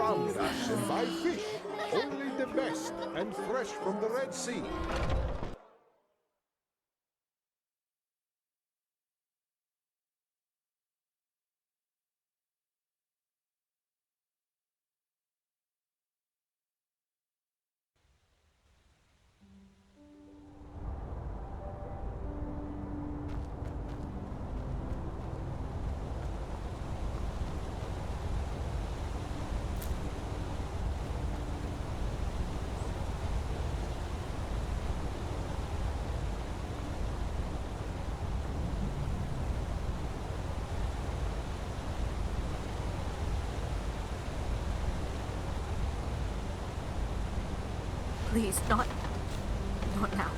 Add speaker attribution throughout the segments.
Speaker 1: found us and buy fish, only the best and fresh from the Red Sea.
Speaker 2: Please, not now.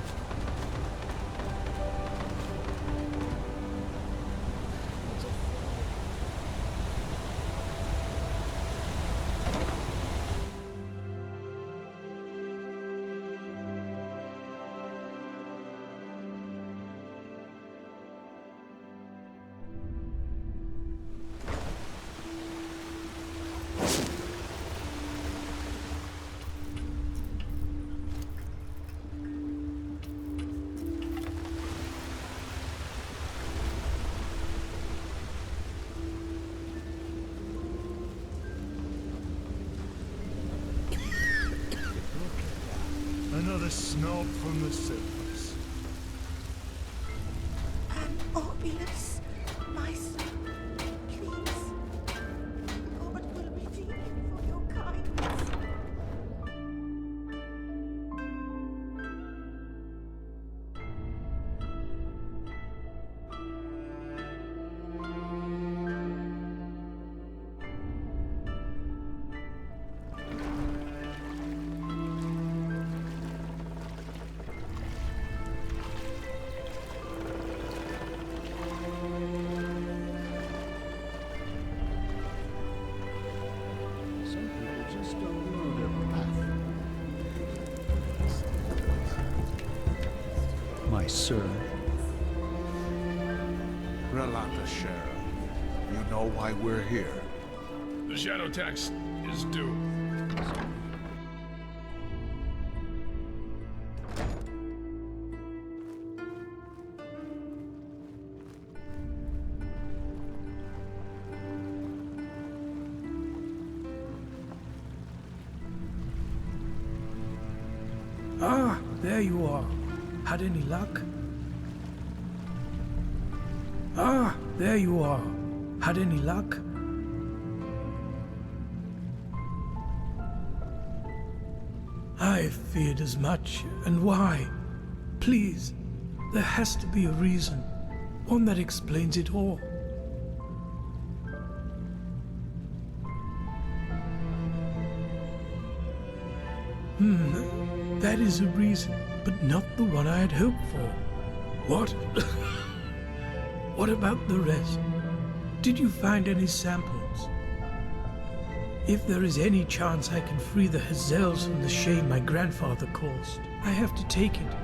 Speaker 3: Another snob from the surface.
Speaker 4: An obvious, my son, please. God will redeem you for your kindness.
Speaker 1: Some people just don't know their path.
Speaker 5: My sir,
Speaker 1: Relata, Sheriff. You know why we're here.
Speaker 3: The shadow tax is due.
Speaker 6: Ah, there you are. Had any luck? Ah, there you are. Had any luck? I feared as much, and why? Please, there has to be a reason. One that explains it all. That is a reason, but not the one I had hoped for. What? What about the rest? Did you find any samples? If there is any chance I can free the Hazels from the shame my grandfather caused, I have to take it.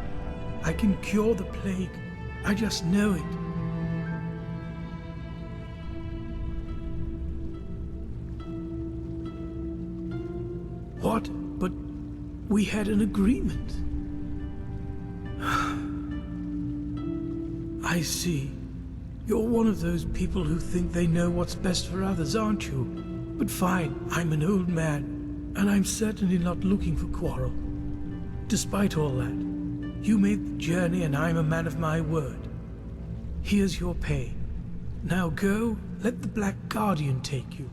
Speaker 6: I can cure the plague. I just know it. What? But we had an agreement. I see. You're one of those people who think they know what's best for others, aren't you? But fine, I'm an old man, and I'm certainly not looking for quarrel. Despite all that, you made the journey and I'm a man of my word. Here's your pay. Now go, let the Black Guardian take you.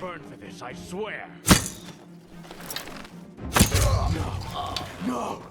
Speaker 7: Burn for this, I swear!
Speaker 1: No!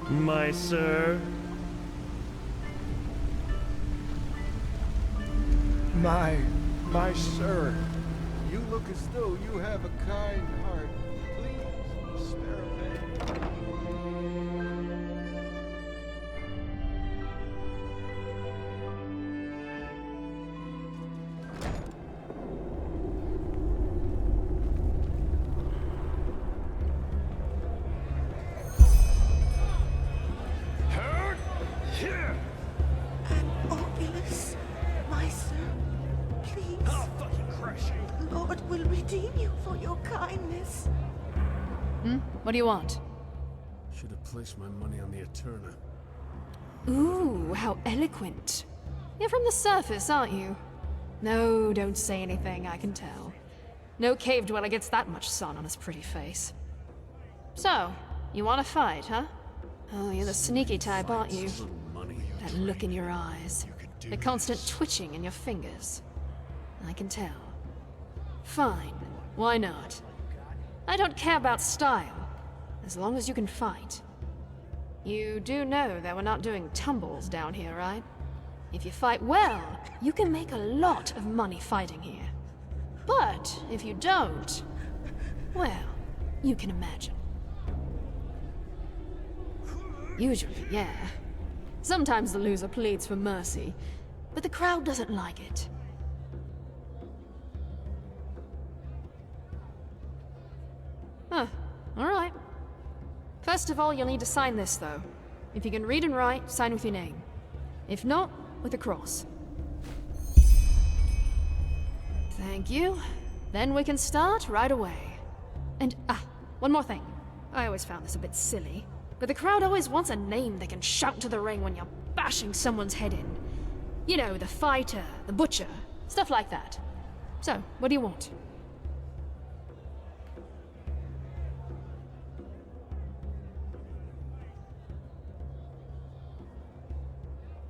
Speaker 7: My sir.
Speaker 1: My sir, you look as though you have a kind heart. Please spare a penny.
Speaker 4: Oculus, my sir, please.
Speaker 7: I'll fucking crush you.
Speaker 4: The Lord will redeem you for your kindness.
Speaker 5: What do you want?
Speaker 3: Should have placed my money on the Eterna.
Speaker 5: Ooh, how eloquent. You're from the surface, aren't you? No, don't say anything, I can tell. No cave dweller gets that much sun on his pretty face. So, you want to fight, huh? Oh, you're the sneaky type, aren't you?
Speaker 3: Little money.
Speaker 5: That look in your eyes. The constant twitching in your fingers. I can tell. Fine, why not? I don't care about style, as long as you can fight. You do know that we're not doing tumbles down here, right? If you fight well, you can make a lot of money fighting here. But if you don't, well, you can imagine. Usually, yeah. Sometimes the loser pleads for mercy, but the crowd doesn't like it. Huh, alright. First of all, you'll need to sign this, though. If you can read and write, sign with your name. If not, with a cross. Thank you. Then we can start right away. And, one more thing. I always found this a bit silly, but the crowd always wants a name they can shout to the ring when you're bashing someone's head in. You know, the fighter, the butcher, stuff like that. So, what do you want?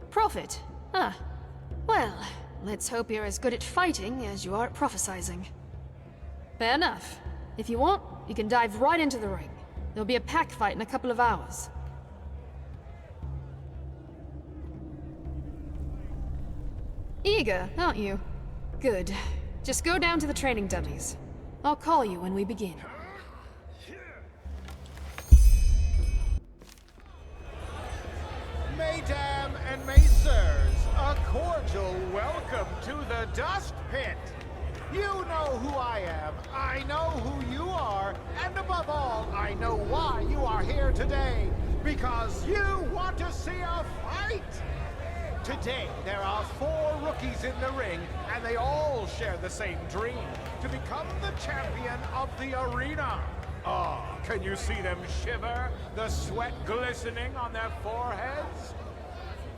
Speaker 5: Prophet? Well, let's hope you're as good at fighting as you are at prophesizing. Fair enough. If you want, you can dive right into the ring. There'll be a pack fight in a couple of hours. Eager, aren't you? Good. Just go down to the training dummies. I'll call you when we begin.
Speaker 8: Mesdames and messieurs, a cordial welcome to the Dust Pit. You know who I am, I know who you are, and above all, I know why you are here today. Because you want to see a fight! Today, there are 4 rookies in the ring, and they all share the same dream, to become the champion of the arena. Oh, can you see them shiver, the sweat glistening on their foreheads?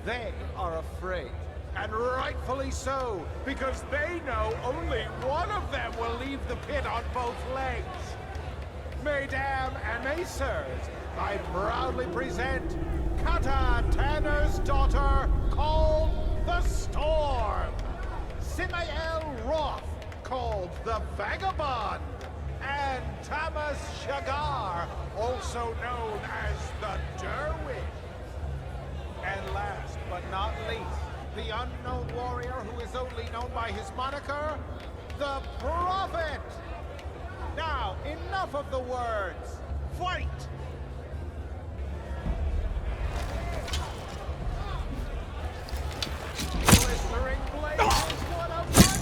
Speaker 8: They are afraid, and rightfully so, because they know only one of them will leave the pit on both legs. Mesdames and messieurs, I proudly present Kata Tanner's daughter, called the Storm, Simael Roth, called the Vagabond, and Thomas Shagar, also known as the Derwish. And last release. The unknown warrior who is only known by his moniker, the Prophet! Now, enough of the words. Fight! Blistering blazes, what a punch!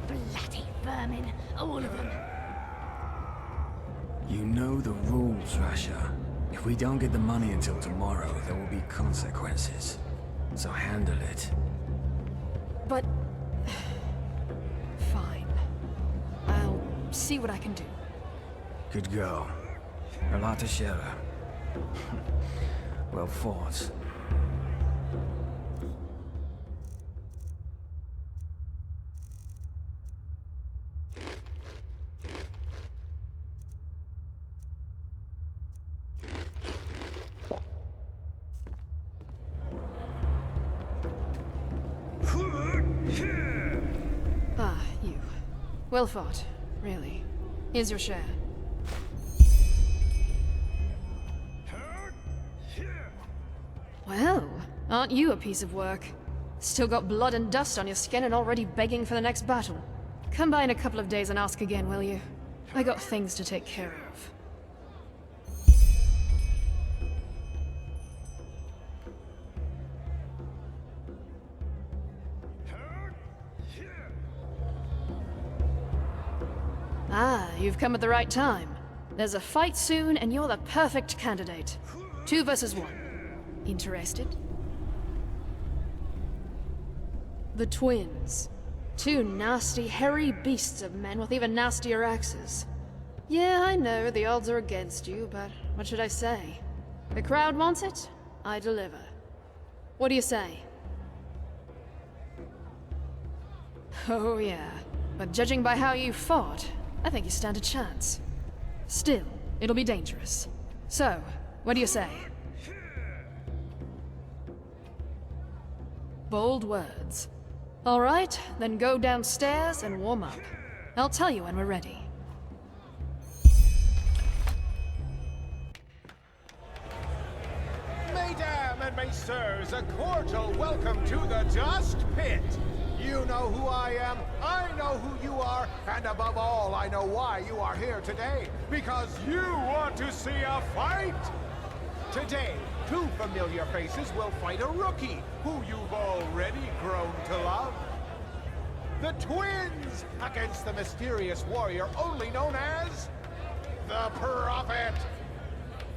Speaker 2: Bloody vermin, all of them.
Speaker 9: You know the rules, Rasha. If we don't get the money until tomorrow, there will be consequences. So handle it.
Speaker 5: But... fine. I'll see what I can do.
Speaker 9: Good go. Relatoj. Well fought.
Speaker 5: Ah, you. Well fought, really. Here's your share. Well, aren't you a piece of work? Still got blood and dust on your skin and already begging for the next battle. Come by in a couple of days and ask again, will you? I got things to take care of. Ah, you've come at the right time. There's a fight soon, and you're the perfect candidate. 2 versus 1. Interested? The twins. 2 nasty, hairy beasts of men with even nastier axes. Yeah, I know, the odds are against you, but what should I say? The crowd wants it, I deliver. What do you say? Oh yeah, but judging by how you fought, I think you stand a chance. Still, it'll be dangerous. So, what do you say? Bold words. All right, then go downstairs and warm up. I'll tell you when we're ready.
Speaker 8: Mesdames and messieurs, a cordial welcome to the Dust Pit. You know who I am, I know who you are, and above all, I know why you are here today. Because you want to see a fight! Today, 2 familiar faces will fight a rookie who you've already grown to love. The twins against the mysterious warrior only known as the Prophet.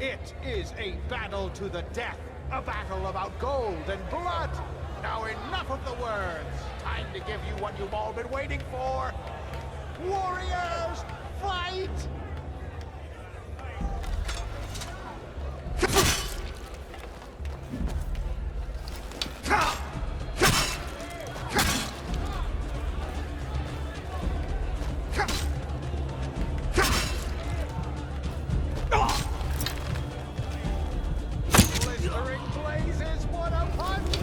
Speaker 8: It is a battle to the death, a battle about gold and blood. Now enough of the words. Time to give you what you've all been waiting for. Warriors, fight! Blistering blazes, what a punch!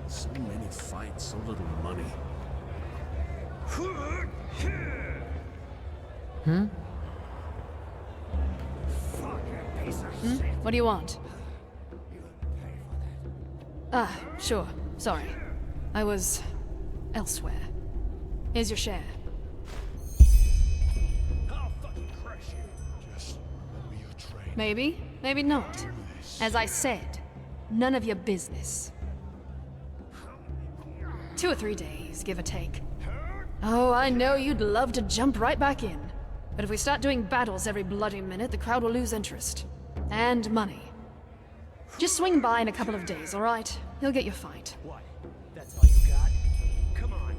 Speaker 3: So many fights, so little money.
Speaker 9: Fuck
Speaker 5: What do you want? Ah, sure. Sorry. I was elsewhere. Here's your share.
Speaker 7: I'll fucking crush you.
Speaker 1: Just let me your train.
Speaker 5: Maybe, maybe not. As I said, none of your business. 2 or 3 days, give or take. Oh, I know you'd love to jump right back in. But if we start doing battles every bloody minute, the crowd will lose interest. And money. Just swing by in a couple of days, alright? You'll get your fight.
Speaker 7: What? That's all you got? Come on.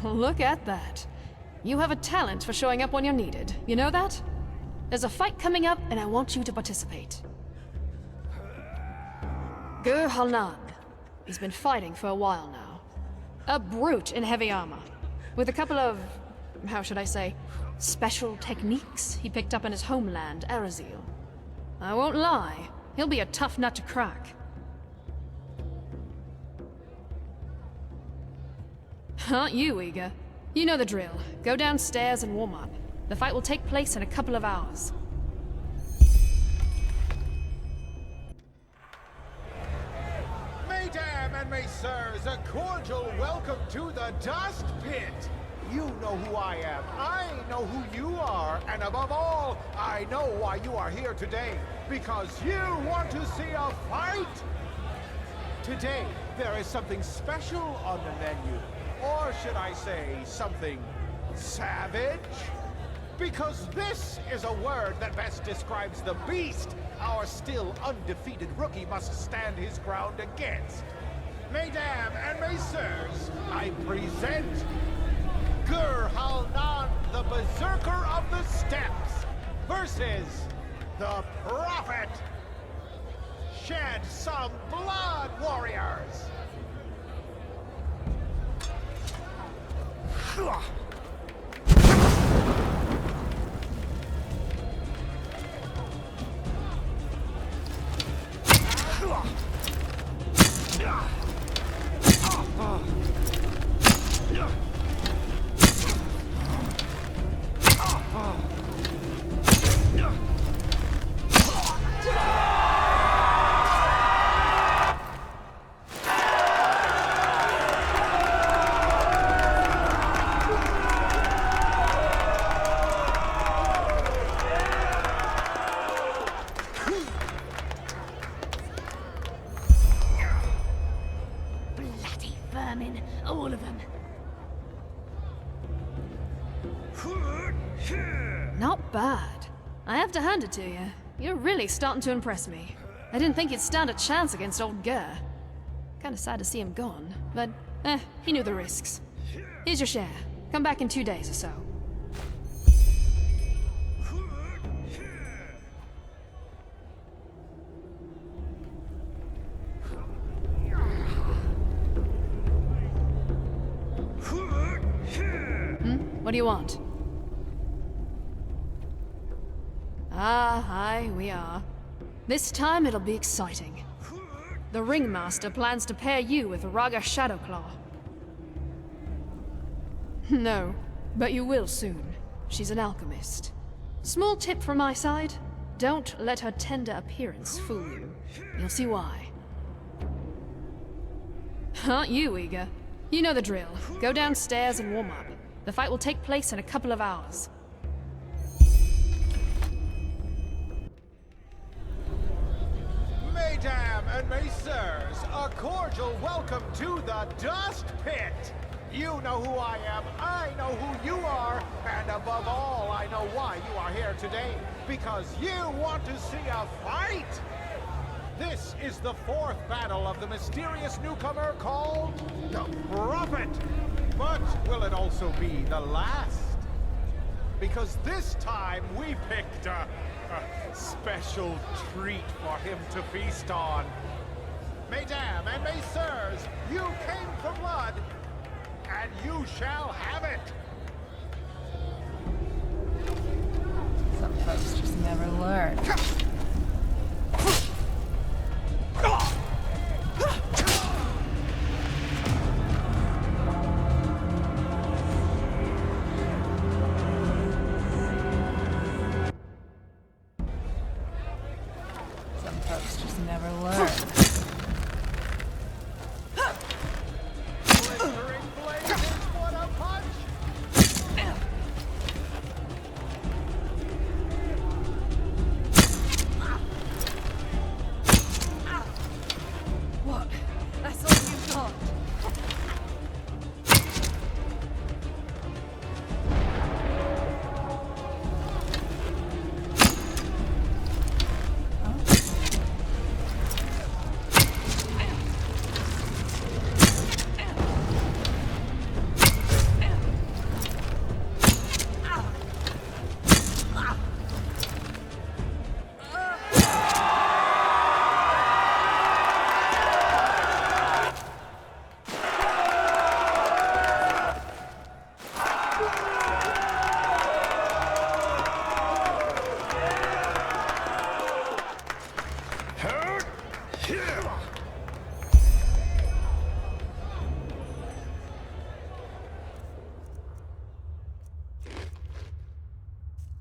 Speaker 5: Look at that. You have a talent for showing up when you're needed. You know that? There's a fight coming up, and I want you to participate. Gur Halnan. He's been fighting for a while now. A brute in heavy armor. With a couple of, how should I say, special techniques he picked up in his homeland, Arazil. I won't lie, he'll be a tough nut to crack. Aren't you eager? You know the drill. Go downstairs and warm up. The fight will take place in a couple of hours.
Speaker 8: Mesdames and messieurs, a cordial welcome to the Dust Pit. You know who I am, I know who you are, and above all, I know why you are here today. Because you want to see a fight! Today, there is something special on the menu. Or should I say, something savage? Because this is a word that best describes the beast our still undefeated rookie must stand his ground against. Mesdames and messieurs, I present Gur Halnan, the Berserker of the Steppes, versus the Prophet. Shed some blood, warriors!
Speaker 2: Bloody vermin, all of them.
Speaker 5: Not bad. I have to hand it to you. You're really starting to impress me. I didn't think you'd stand a chance against old Gur. Kinda sad to see him gone, but he knew the risks. Here's your share. Come back in 2 days or so. What do you want? Ah, aye, we are. This time it'll be exciting. The Ringmaster plans to pair you with Raga Shadowclaw. No, but you will soon. She's an alchemist. Small tip from my side, don't let her tender appearance fool you. You'll see why. Aren't you eager? You know the drill. Go downstairs and warm up. The fight will take place in a couple of hours.
Speaker 8: Mesdames and messieurs, a cordial welcome to the Dust Pit! You know who I am, I know who you are, and above all, I know why you are here today. Because you want to see a fight! This is the fourth battle of the mysterious newcomer called the Prophet. But will it also be the last? Because this time we picked a special treat for him to feast on. Mesdames and messieurs, you came for blood, and you shall have it.
Speaker 10: Some folks just never learn. Some folks just never learn.
Speaker 8: Blistering blazes, what a punch!
Speaker 10: What? That's all you've got?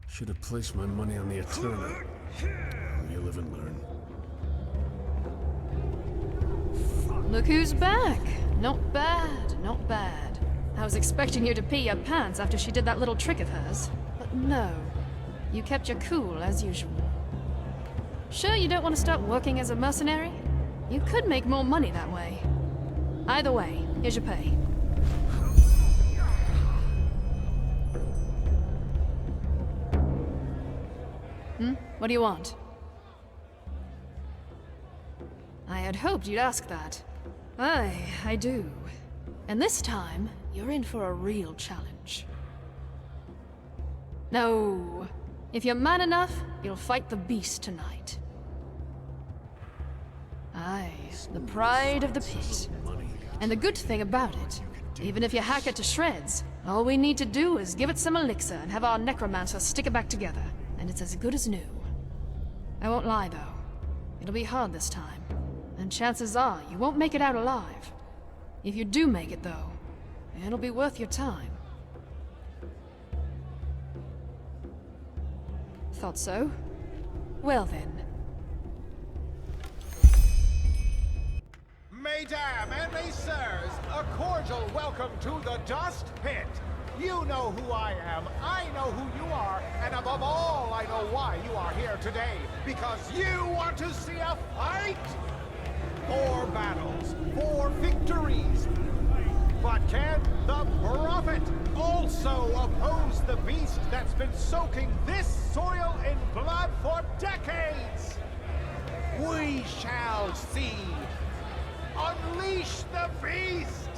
Speaker 3: Should have placed my money on the Eterna. You live and learn.
Speaker 5: Look who's back. Not bad, not bad. I was expecting you to pee your pants after she did that little trick of hers. But no. You kept your cool as usual. Sure you don't want to start working as a mercenary? You could make more money that way. Either way, here's your pay. What do you want? I had hoped you'd ask that. Aye, I do. And this time, you're in for a real challenge. No. If you're man enough, you'll fight the beast tonight. Aye, the pride of the pit. And the good thing about it, even if you hack it to shreds, all we need to do is give it some elixir and have our necromancer stick it back together, and it's as good as new. I won't lie, though. It'll be hard this time, and chances are you won't make it out alive. If you do make it, though, it'll be worth your time. Thought so? Well then.
Speaker 8: Mesdames and messieurs, a cordial welcome to the Dust Pit. You know who I am, I know who you are, and above all, I know why you are here today. Because you want to see a fight! 4 battles, 4 victories. But can the Prophet also oppose the beast that's been soaking this soil in blood for decades? We shall see. Unleash the beast!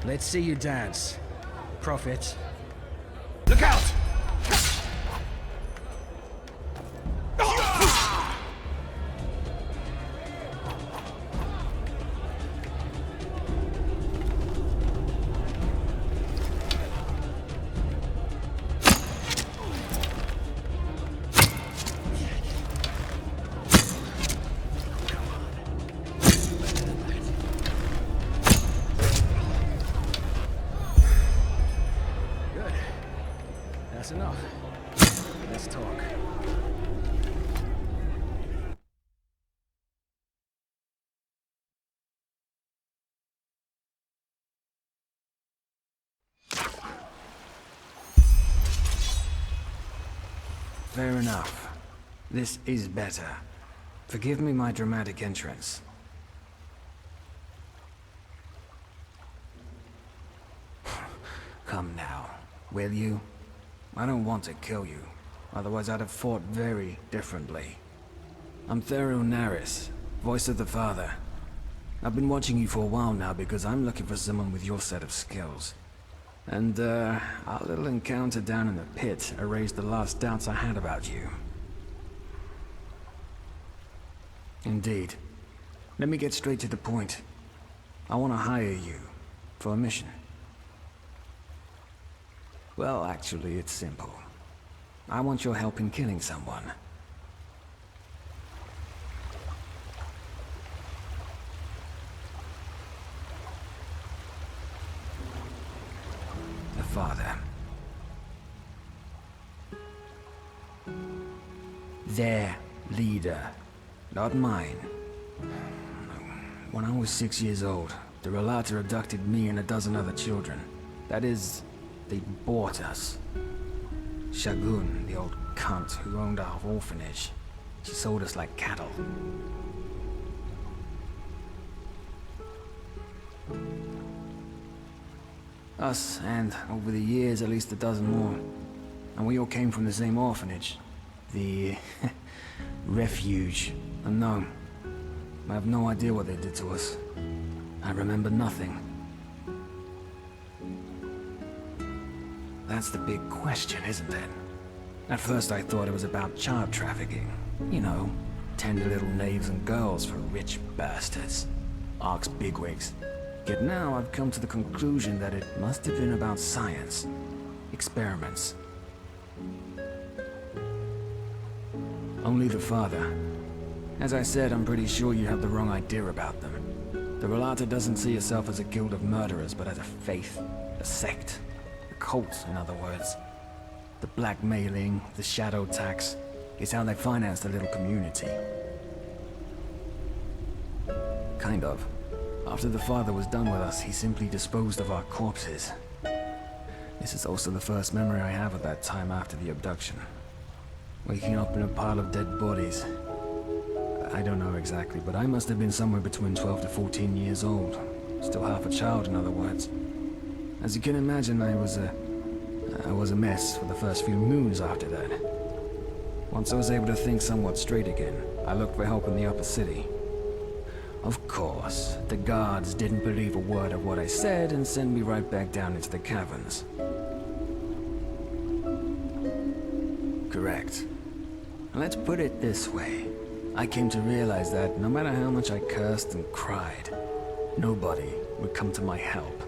Speaker 9: Let's see you dance, Prophet.
Speaker 3: Look out!
Speaker 9: That's enough. Let's talk. fair enough. This is better. Forgive me my dramatic entrance. Come now, will you? I don't want to kill you, otherwise I'd have fought very differently. I'm Theriel Naris, voice of the Father. I've been watching you for a while now because I'm looking for someone with your set of skills. And, our little encounter down in the pit erased the last doubts I had about you. Indeed. Let me get straight to the point. I want to hire you for a mission. Well, actually, it's simple. I want your help in killing someone. The Father. Their leader, not mine. When I was 6 years old, the Rolata abducted me and a dozen other children. That is, they bought us. Shagun, the old cunt who owned our orphanage, she sold us like cattle. Us, and over the years, at least a dozen more. And we all came from the same orphanage. The refuge. Unknown. I have no idea what they did to us. I remember nothing. That's the big question, isn't it? At first I thought it was about child trafficking. You know, tender little knaves and girls for rich bastards. Ark's bigwigs. Yet now I've come to the conclusion that it must have been about science. Experiments. Only the Father. As I said, I'm pretty sure you have the wrong idea about them. The Rolata doesn't see herself as a guild of murderers, but as a faith, a sect, a cult, in other words. The blackmailing, the shadow tax, is how they finance the little community. Kind of. After the Father was done with us, he simply disposed of our corpses. This is also the first memory I have of that time after the abduction. Waking up in a pile of dead bodies. I don't know exactly, but I must have been somewhere between 12 to 14 years old. Still half a child, in other words. As you can imagine, I was a mess for the first few moons after that. Once I was able to think somewhat straight again, I looked for help in the upper city. Of course, the guards didn't believe a word of what I said and sent me right back down into the caverns. Correct. Let's put it this way. I came to realize that no matter how much I cursed and cried, nobody would come to my help.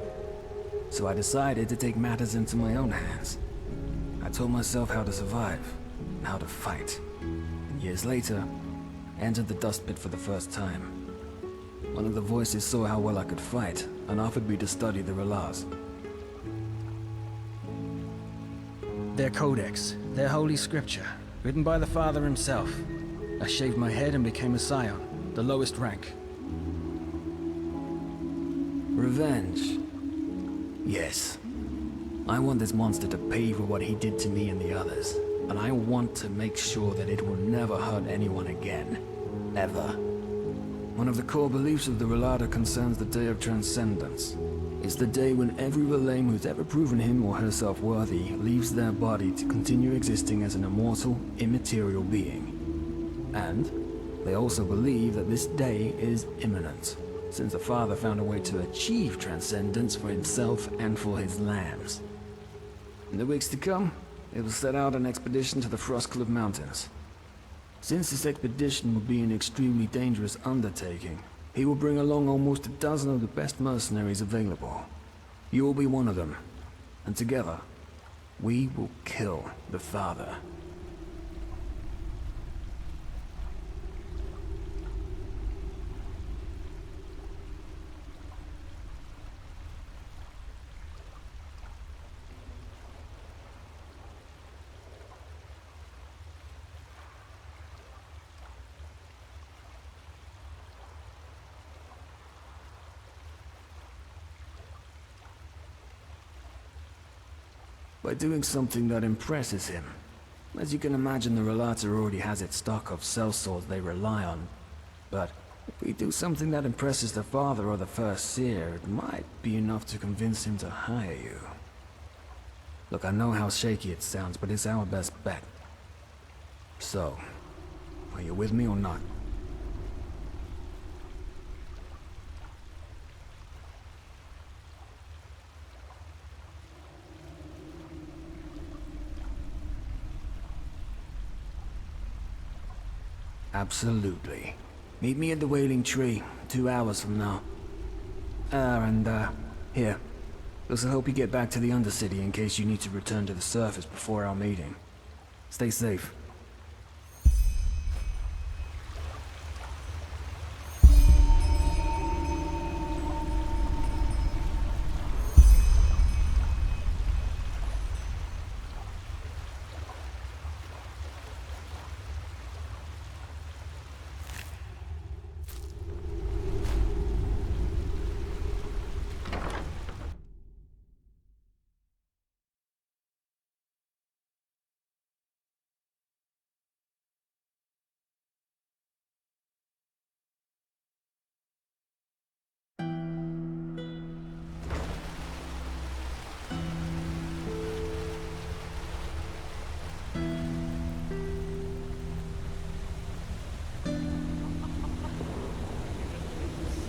Speaker 9: So I decided to take matters into my own hands. I taught myself how to survive, and how to fight. And years later, I entered the dust pit for the first time. One of the voices saw how well I could fight, and offered me to study the Relas. Their codex, their holy scripture, written by the Father himself. I shaved my head and became a scion, the lowest rank. Revenge. Yes. I want this monster to pay for what he did to me and the others. And I want to make sure that it will never hurt anyone again. Ever. One of the core beliefs of the Rolata concerns the Day of Transcendence. It's the day when every Relaim who's ever proven him or herself worthy leaves their body to continue existing as an immortal, immaterial being. And they also believe that this day is imminent, since the Father found a way to achieve transcendence for himself and for his lambs. In the weeks to come, they will set out an expedition to the Frostcliff Mountains. Since this expedition will be an extremely dangerous undertaking, he will bring along almost a dozen of the best mercenaries available. You will be one of them, and together, we will kill the Father. By doing something that impresses him. As you can imagine, the Rolator already has its stock of sellswords they rely on. But if we do something that impresses the father or the first seer, it might be enough to convince him to hire you. Look, I know how shaky it sounds, but it's our best bet. So, are you with me or not? Absolutely. Meet me at the Wailing Tree, 2 hours from now. Here. This'll help you get back to the Undercity in case you need to return to the surface before our meeting. Stay safe.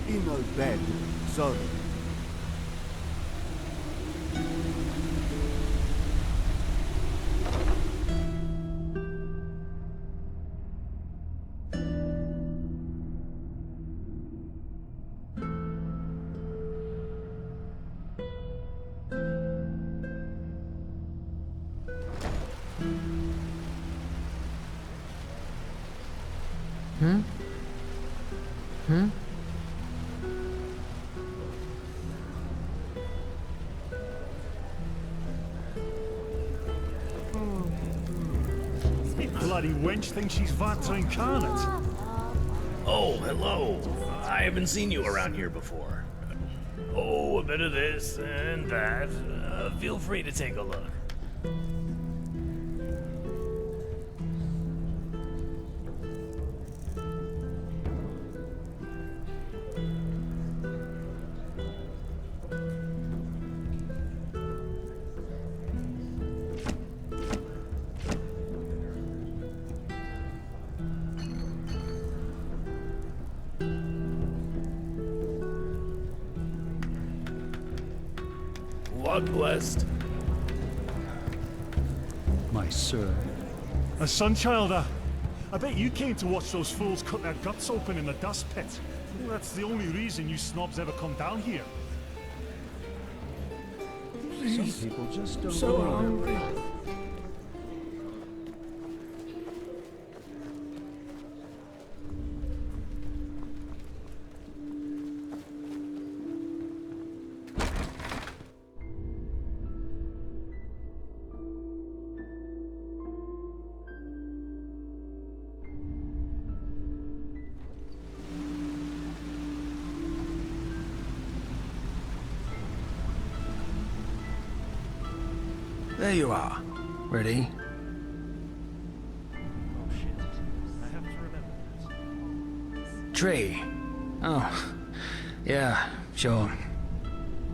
Speaker 1: In a bed, son.
Speaker 11: Bloody wench thinks she's Vata incarnate.
Speaker 12: Oh, hello. I haven't seen you around here before. Oh, a bit of this and that. Feel free to take a look. What blessed?
Speaker 11: My sir. A son-childer. I bet you came to watch those fools cut their guts open in the dust pit. That's the only reason you snobs ever come down here.
Speaker 6: Please.
Speaker 11: Some people just don't
Speaker 6: So
Speaker 11: know.
Speaker 6: hungry.
Speaker 9: There you are. Ready?
Speaker 11: Oh shit. I have to remember this.
Speaker 9: Tree. Oh, yeah, sure.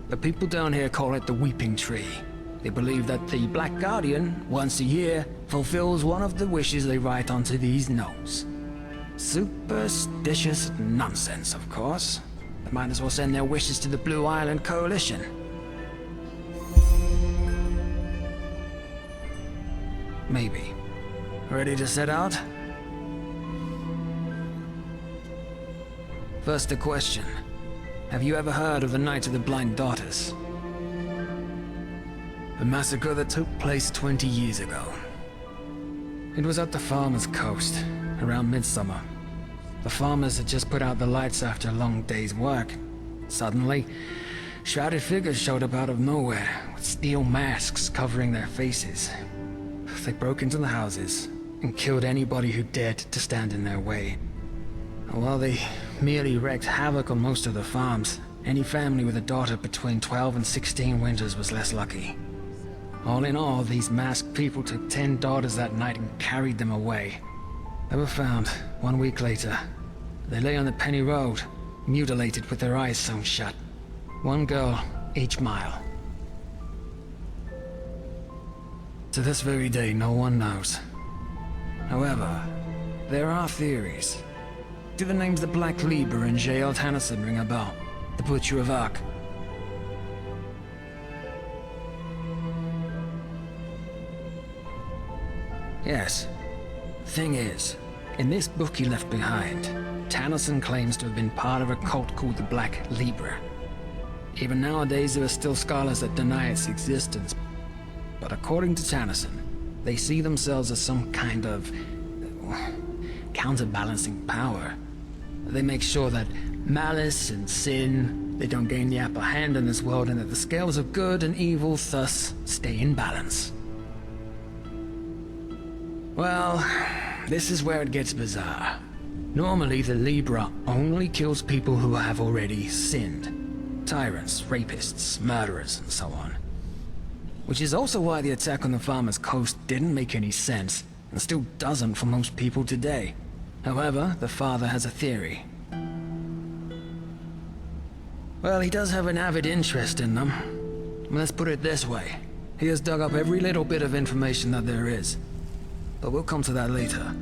Speaker 9: The people down here call it the Weeping Tree. They believe that the Black Guardian, once a year, fulfills one of the wishes they write onto these notes. Superstitious nonsense, of course. They might as well send their wishes to the Blue Island Coalition. Maybe. Ready to set out? First a question. Have you ever heard of the Night of the Blind Daughters? A massacre that took place 20 years ago. It was at the Farmer's Coast, around midsummer. The farmers had just put out the lights after a long day's work. Suddenly, shrouded figures showed up out of nowhere, with steel masks covering their faces. They broke into the houses and killed anybody who dared to stand in their way. While they merely wreaked havoc on most of the farms, any family with a daughter between 12 and 16 winters was less lucky. All in all, these masked people took 10 daughters that night and carried them away. They were found 1 week later. They lay on the Penny Road, mutilated with their eyes sewn shut. 1 girl each mile. To this very day, no one knows. However, there are theories. Do the names the Black Libra and J.L. Tennyson ring a bell? The Butcher of Ark. Yes. Thing is, in this book he left behind, Tennyson claims to have been part of a cult called the Black Libra. Even nowadays there are still scholars that deny its existence. But according to Tennyson, they see themselves as some kind of counterbalancing power. They make sure that malice and sin, they don't gain the upper hand in this world, and that the scales of good and evil thus stay in balance. Well, this is where it gets bizarre. Normally the Libra only kills people who have already sinned. Tyrants, rapists, murderers, and so on. Which is also why the attack on the Farmer's Coast didn't make any sense, and still doesn't for most people today. However, the father has a theory. Well, he does have an avid interest in them. Let's put it this way. He has dug up every little bit of information that there is. But we'll come to that later.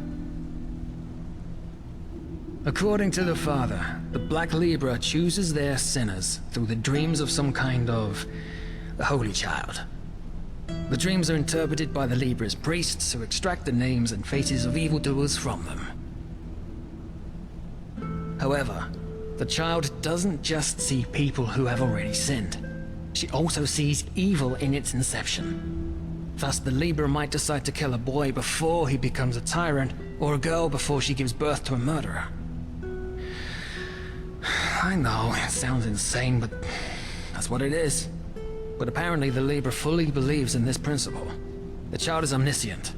Speaker 9: According to the father, the Black Libra chooses their sinners through the dreams of some kind of holy child. The dreams are interpreted by the Libra's priests who extract the names and faces of evildoers from them. However, the child doesn't just see people who have already sinned. She also sees evil in its inception. Thus, the Libra might decide to kill a boy before he becomes a tyrant, or a girl before she gives birth to a murderer. I know, it sounds insane, but that's what it is. But apparently the Libra fully believes in this principle. The child is omniscient.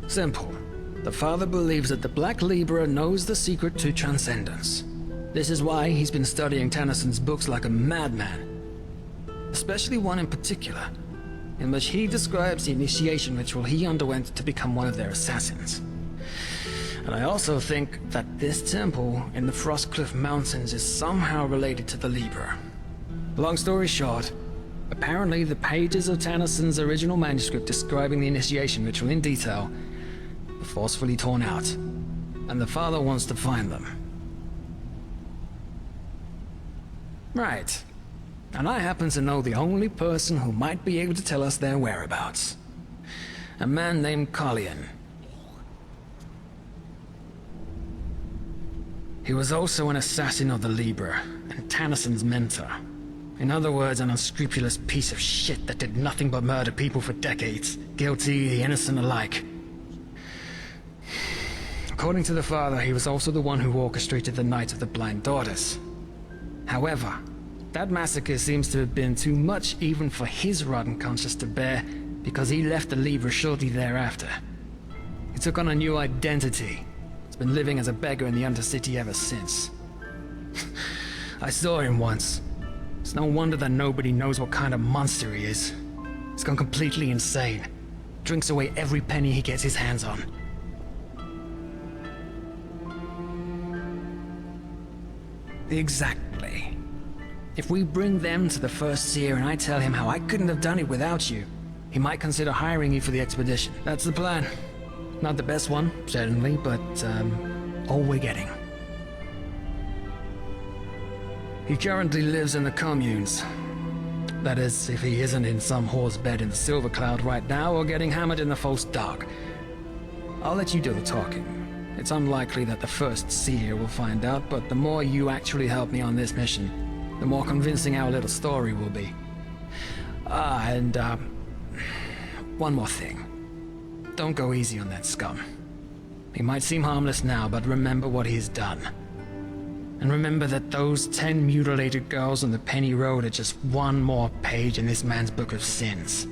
Speaker 9: Simple. The father believes that the Black Libra knows the secret to transcendence. This is why he's been studying Tennyson's books like a madman. Especially one in particular, in which he describes the initiation ritual he underwent to become one of their assassins. And I also think that this temple in the Frostcliff Mountains is somehow related to the Libra. Long story short, apparently the pages of Tennyson's original manuscript describing the initiation ritual in detail were forcefully torn out, and the father wants to find them. Right. And I happen to know the only person who might be able to tell us their whereabouts. A man named Collian. He was also an assassin of the Libra, and Tennyson's mentor. In other words, an unscrupulous piece of shit that did nothing but murder people for decades, guilty, the innocent alike. According to the father, he was also the one who orchestrated the Night of the Blind Daughters. However, that massacre seems to have been too much even for his rotten conscience to bear, because he left the Libra shortly thereafter. He took on a new identity. He's been living as a beggar in the Undercity ever since. I saw him once. It's no wonder that nobody knows what kind of monster he is. He's gone completely insane. Drinks away every penny he gets his hands on. Exactly. If we bring them to the First Seer and I tell him how I couldn't have done it without you, he might consider hiring you for the expedition. That's the plan. Not the best one, certainly, but, all we're getting. He currently lives in the communes. That is, if he isn't in some whore's bed in the Silver Cloud right now or getting hammered in the False Dark. I'll let you do the talking. It's unlikely that the First Seer will find out, but the more you actually help me on this mission, the more convincing our little story will be. One more thing. Don't go easy on that scum. He might seem harmless now, but remember what he's done. And remember that those 10 mutilated girls on the Penny Road are just one more page in this man's book of sins.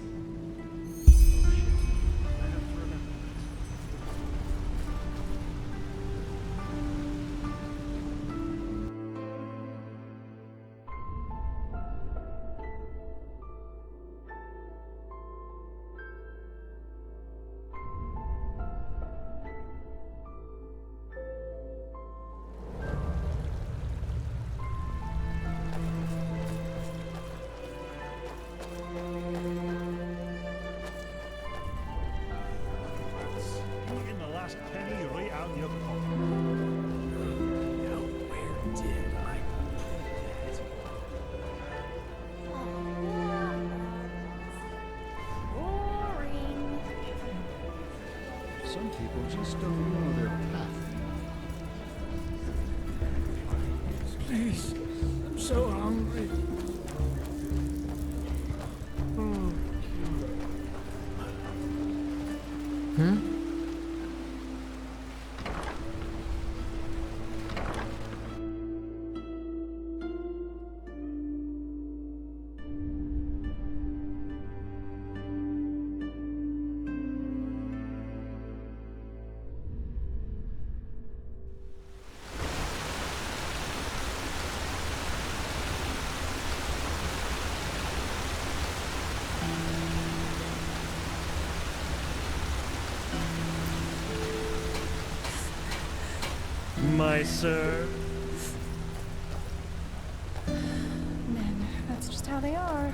Speaker 1: people just don't know their path.
Speaker 6: Please, I'm so hungry.
Speaker 11: My sir.
Speaker 10: Men, that's just how they are.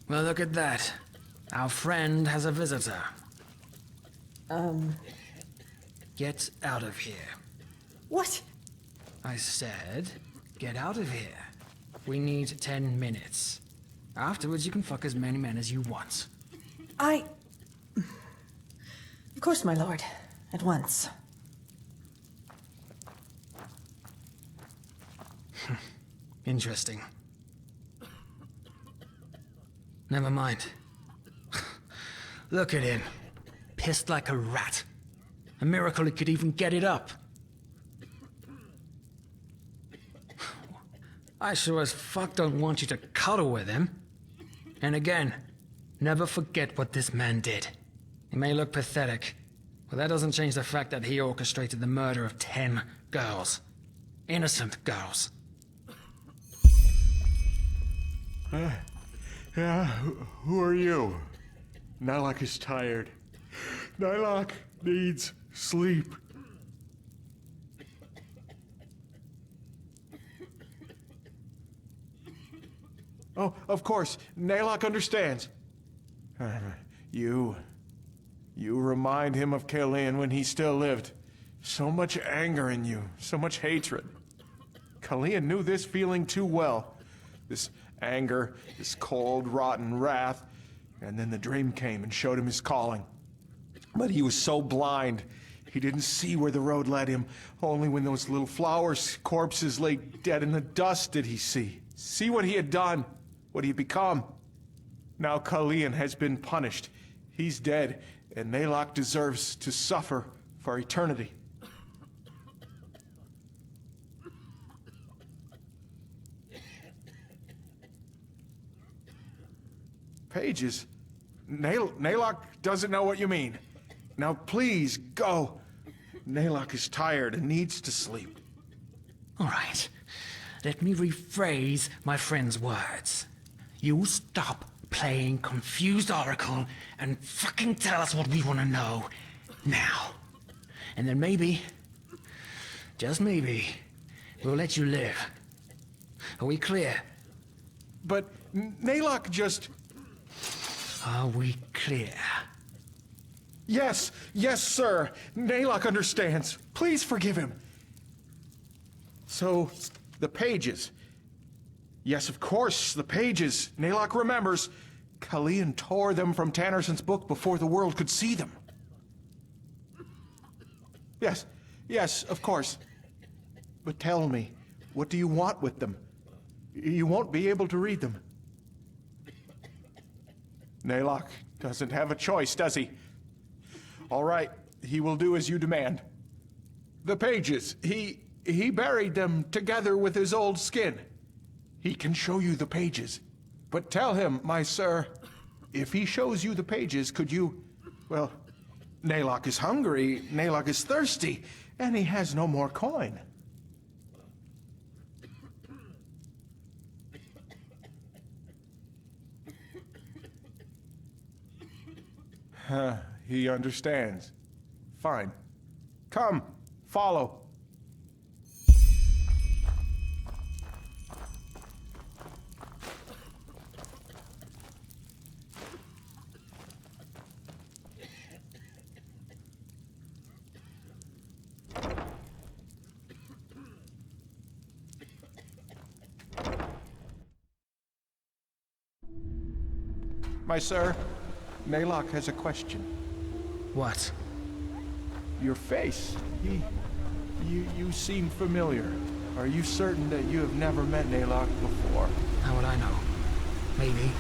Speaker 9: Well, look at that. Our friend has a visitor. Get out of here.
Speaker 4: What?
Speaker 9: I said, get out of here. We need 10 minutes. Afterwards, you can fuck as many men as you want.
Speaker 4: Of course, my lord. At once.
Speaker 9: Interesting. Never mind. Look at him. Pissed like a rat. A miracle he could even get it up. I sure as fuck don't want you to cuddle with him. And again, never forget what this man did. He may look pathetic, but that doesn't change the fact that he orchestrated the murder of 10 girls. Innocent girls.
Speaker 1: Yeah, who are you? Nylock is tired. Nylock needs sleep. Oh, of course. Nylock understands. You remind him of Kalian when he still lived. So much anger in you, so much hatred. Kalian knew this feeling too well. This anger, this cold, rotten wrath. And then the dream came and showed him his calling. But he was so blind, he didn't see where the road led him. Only when those little flowers' corpses lay dead in the dust did he see what he had done. What he had become. Now Kalian has been punished. He's dead, and Nylock deserves to suffer for eternity. Pages? Nylock doesn't know what you mean. Now please, go. Nylock is tired and needs to sleep.
Speaker 9: All right. Let me rephrase my friend's words. You stop playing confused oracle and fucking tell us what we want to know now. And then maybe, just maybe, we'll let you live. Are we clear?
Speaker 1: But Nylock just...
Speaker 9: Are we clear?
Speaker 1: Yes, sir. Nylock understands. Please forgive him. So, the pages. Yes, of course, the pages. Nylock remembers. Kalian tore them from Tannerson's book before the world could see them. Yes, of course. But tell me, what do you want with them? You won't be able to read them. Nylock doesn't have a choice, does he? All right, he will do as you demand. The pages, he buried them together with his old skin. He can show you the pages. But tell him, my sir, if he shows you the pages, could you... Well, Nylock is hungry, Nylock is thirsty, and he has no more coin. He understands. Fine. Come, follow. My sir, Naylock has a question.
Speaker 9: What?
Speaker 1: Your face. You seem familiar. Are you certain that you have never met Naylock before?
Speaker 9: How would I know? Maybe.